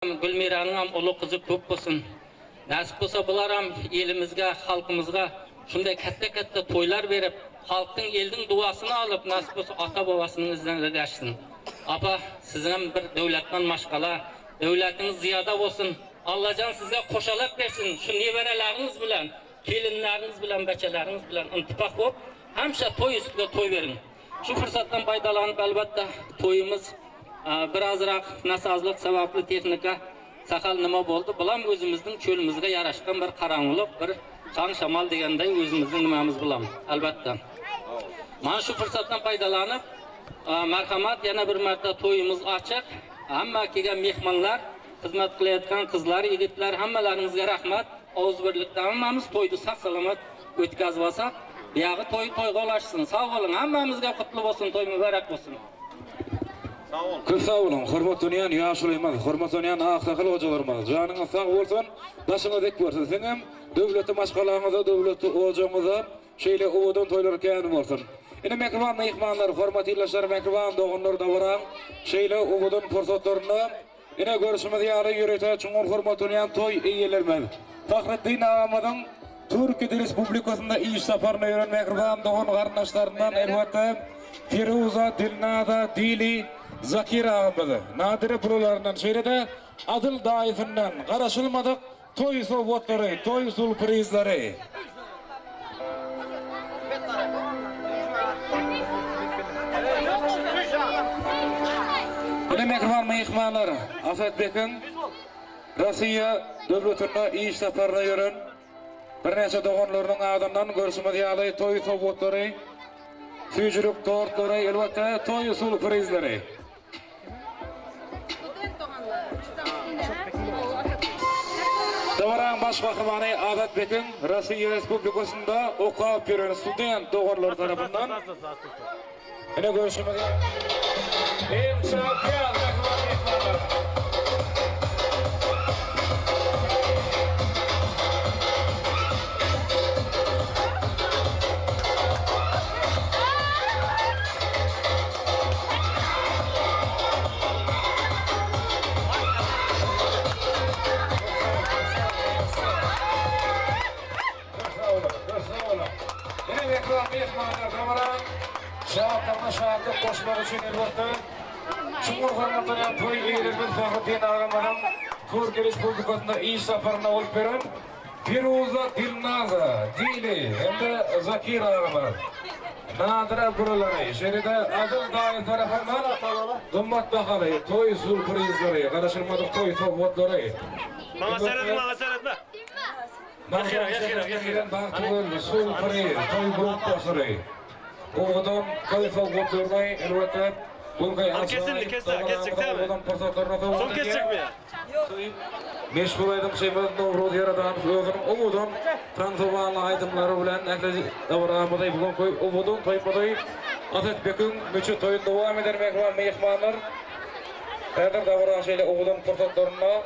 Gülmiran'ın ulu kızı köp olsun. Nasip olsa bular ham elimizge, halkımızga şunday katta toylar verip, halkın eldin duasını alıp, nasip olsa ata babasının izlerine geçsin. Apa, sizin bir devletten maşgala, devletiniz ziyada olsun. Allah'can size koşalak versin. Şu nevereleriniz bilen, kelinleriniz bilen, beçeleriniz bilen intipaq olup, hemşe toy üstüne toy verin. Şu fırsattan faydalanıp elbette toyumuz birazrak nasazlık sevaplı texnika sakal nima boldu. Bulam özümüzün çölümüzge yaraşkan bir karanlık, bir çan şamal degenden özümüzün nimamiz bulam. Elbette. Mana şu fırsattan faydalanıp merhamat yana bir marta toyumuz açık. Hamma kelgan mehmonlar, xizmat qilayotgan qizlar, yigitlar hammalaringizga rahmat. Oğuz birlikte hammamiz toydu sağ salamat o'tkazib olsak, buyog'i to'yga ulashsin. Sog' bo'ling, hammamizga qutlu bo'lsin, to'y muborak bo'lsin. Köp sağ olun, hürmetleyen yaşlıyımız, hürmetleyen ağsakal hocalarımız. Canınız sağ olsun, başına dek versin. Senin devleti maşgalarınıza, devleti hocamıza şeyle uğudun toylarken olsun. Yine mekruvan mehmanlar, hürmetliler, mekruvan doğunlar da varan şeyle uğudun fırsatlarını yine görüşümüz yarı yürüte çoğun hürmetleyen toy iyilerimiz. Fahrettin Ağamadın Türkiye Respublikası'nda iş safarına yürüyen mekruvan doğun kardeşlerinden elbette Firuza, Dilnada, Dili, Zakir ağabey, nadire prolarından şehrede adıl daifinden karışılmadık toy soğutları, toy sürprizleri. Demek var mehmanlar, Afet Bekin, Rusya devletinde iş safarına yürün, bir neçe doğanlarının adından görüşmedi yalı toy soğutları, Fücürük tortları, elbette toy sürprizleri. Davaran baş kahramanı Afet Bekin, Rusya Respublikası'nda okuyup yürüyen student doğanlar tarafından yine görüşmedi. Şahatlarına şahatlık koşmak için elbette Cumhurbaşkanı'nın toy eğilimimiz Fahrettin Ağamadın Türkiye Respublikası'nda iş safarına olup veren Firuza, Dilnaza, Dili hem de Zakir Ağamadın nadire buraları şeride adıl dair tarafından kımmet bahalı toy sürprizleri karışılmadık toy soğutları Bana seyretme Yakira Baktuğul sürpriz toy grup basırı Oğudan kayfa götürmeyi elbette kesecek değil mi? Son kesecek mi ya? Meşgul aydım şeyimizin doğru yaradan Oğudan Transilvanya aydımları bilen eklezi davranmaday bugün koy Oğudan toymaday Afet Bekin müçü toyun devam eder mehmanlar Erdir davran şeyle Oğudan fırsatlarına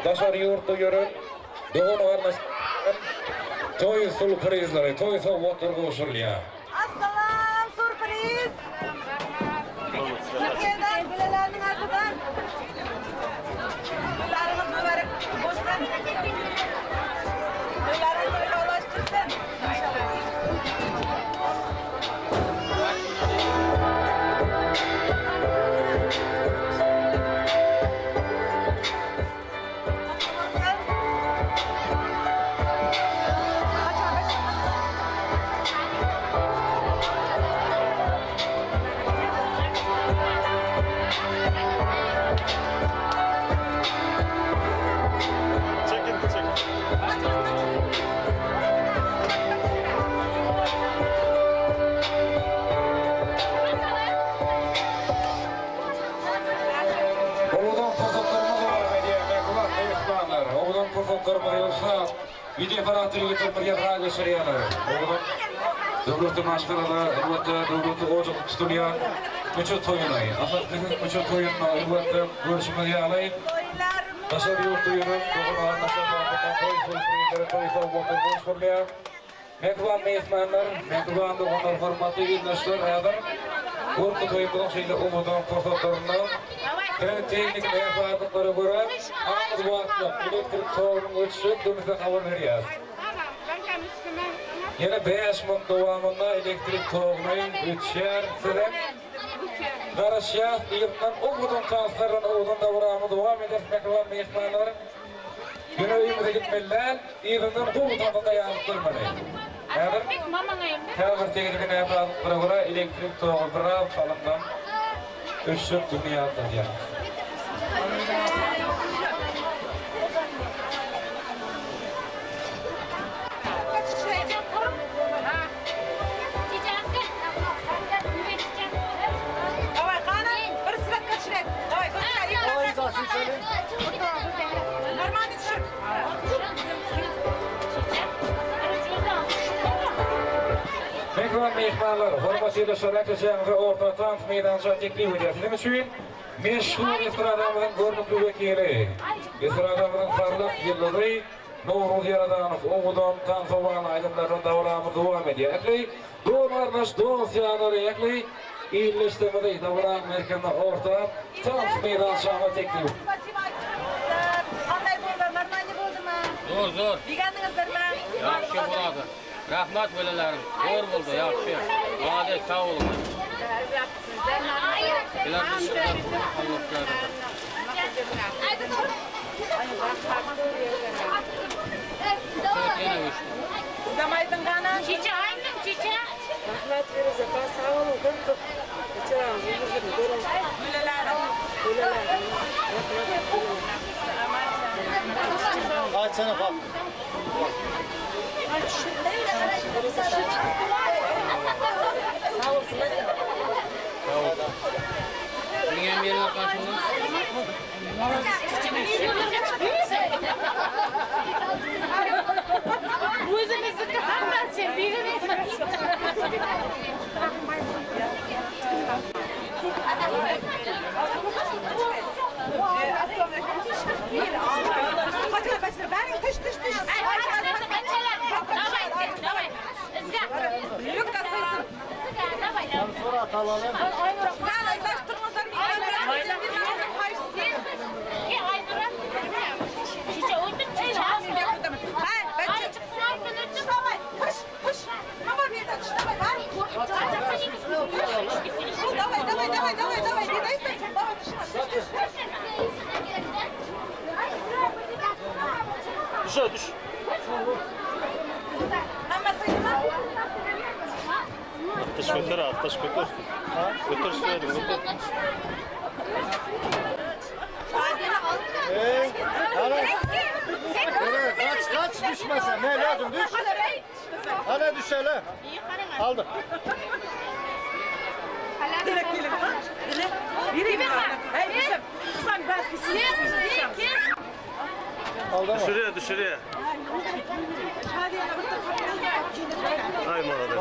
Daşar yurtta yürün Doğun varmış Toy sürprizleri, toy soğutlar koşuluyor. Assalam sürpriz. Türkiye'den bilelerinin arkadan. Yıllarımız mübarek olsun. Yıllarımız böyle ulaştırsın. Video aparatı getirmeye karar gösteriyorlar. Devleti maşgalalar, devleti ocak tutuyor. Müçü toyunay. Afetlikin müçü toyunna, elbette görüşmeye alayım. Nasıl yurtta yürüm, doğrular nasıl bakımdan toy sürprizleri, toy soğukları konuşurluyor. Mekruvan mehmanlar, mekruvan doğanlar formatı ilginçler, adam. Korku toyundan şeyle umudan fırsatlarından teknik menfaatlara göre az vaqtda elektrik toğunun ötüşü dönüze haber veriyor. Yine 5 min dowamında elektrik toğunun ötüşer size Qarashya yıldan oğudun transferini oğudun davramı devam etmek olan mehmanların yine uyumuza gitmeliler, yıldan oğudun dayanıp durmalı. Hazır teknik menfaatlara göre elektrik toğu biraz kalından ötüşüp dünyada diyor. Давай, Kanan, bir sıra kaçırek. Давай, kaçırek. Nurmani düşür. Mehman mehmanlar, hormatly şaraklaşyňyzy orta tant meýdança teklip edýär. Üçin meşhur estradamyzyň görnükli wekili, estradamyzyň parlak ýyldysy Nowruz Ýaradanow oğudun tansowan aýdymlaryň dowramy dowam edýär. Ekli, dolardaş dosýalary ekli, ýyllaşdyrmady dowram merkezine orta tant meýdançaga teklip. Qanday boldy? Nurmani boldymy? Zor. Diýendingizdirmi? Yaxşı bolady. Rahmat bolalaryň. Zor boldy, yaxşı. Hadi sağ olun. Zamaydın Kanan. Çiçe aydım çiçe. Rahmat veririz efendim. Sağ olun. Çok kaçırağınızı yüzünü görün. Gülelerim. Açsana bak. Sağ olsun. Dünya yerine karşılığında. Yüzümüzü kapanmaz. Birbirimiz. Kaçır, kaçır. Ben tış tış tış. Yük kasılsın. Sonra atalım. Sen azlaştırmazlar mı? Çiçe uydun çiçe. Düşe düş. Taş götür abi, taş götür. Götür söyledim, götür. Kaç düşmesin. Ne lazım düş. Hadi düş hele. Aldı. Dilek dilek. Dilek. Biriyim ben. Hey bizim. Sen ben Aldı mı? Düşürüyor, düşürüyor. Hadi ya. Ay malades.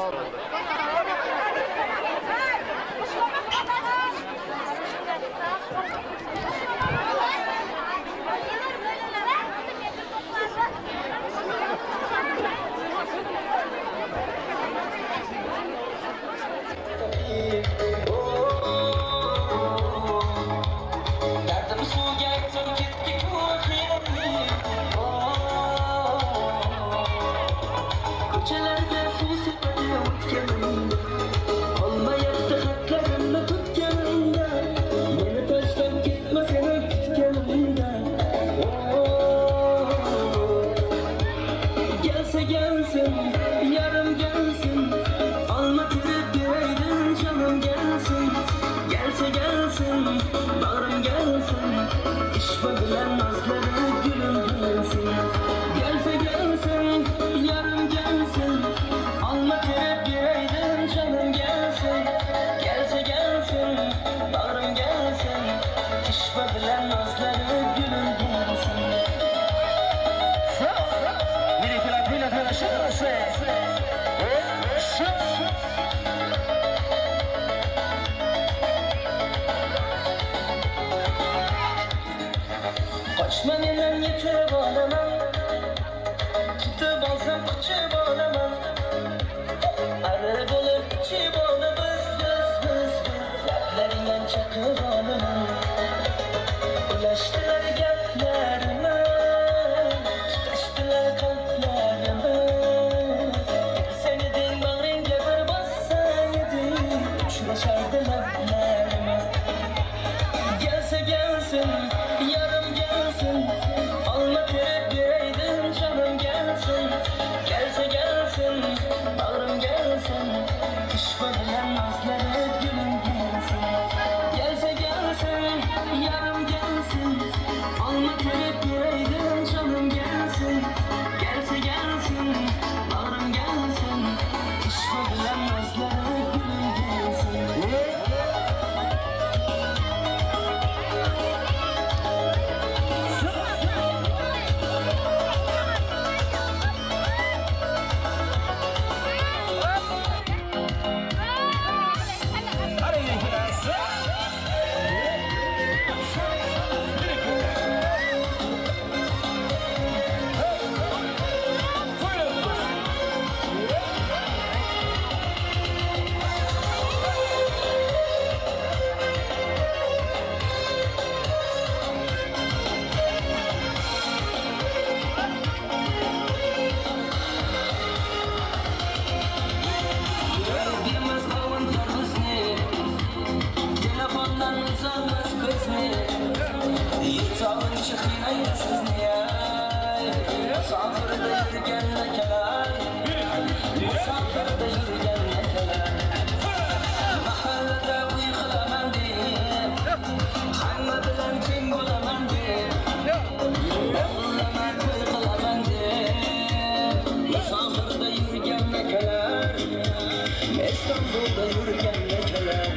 İstanbul'da yürüyen lekeler.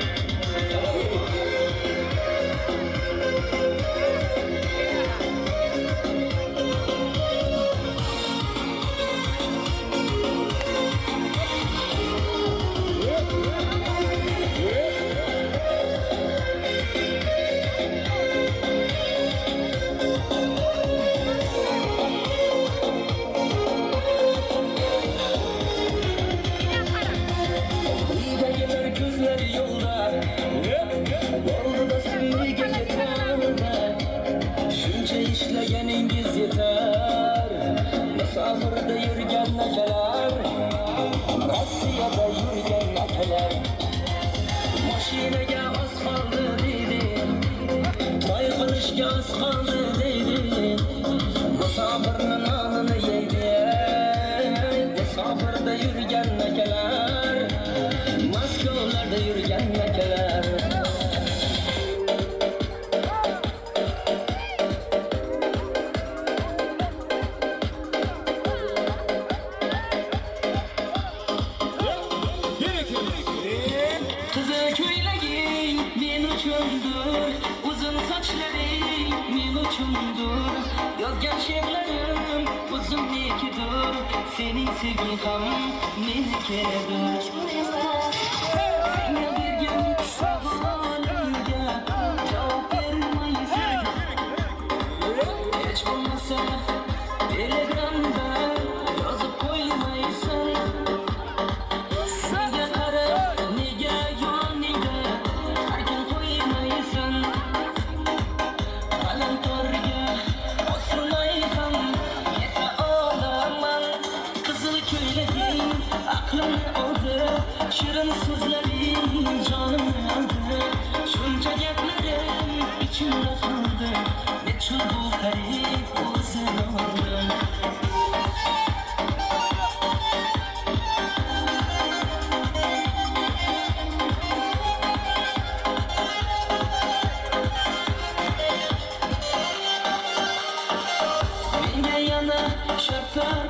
İyi gözleri yolda, oldu da sürü gece tarda. Şunca işleyeningiz yeter, misafirde yürgen nekeler, Rossiyada yürgen nekeler. Maşinaga az kaldı dedi, toy qilishga az kaldı dedi. Misafirning nonini yeydi, misafirda yürgen nekeler, Moskvalarda yürgen nekeler. Kızıl köylegi men uchundur, uzun sochları men uchundur, yozgan she'rlarim o'zimnikidir, sening sevging ham menikidir. Senga bergan savolimga javob bermaysan, hech bo'lmasa telegramda yozib qo'ymaysan. Senga qarab nega yoningda arkin qo'ymaysan, alamtorga osilmay ham yeta olaman. Qizil ko'ylaging aqlimni oldi, shirin so'zlaring jonimni oldi. Shuncha gaplarim ichimda qoldi, nechun bu qarib o'zini oldim. Menga yana shartlar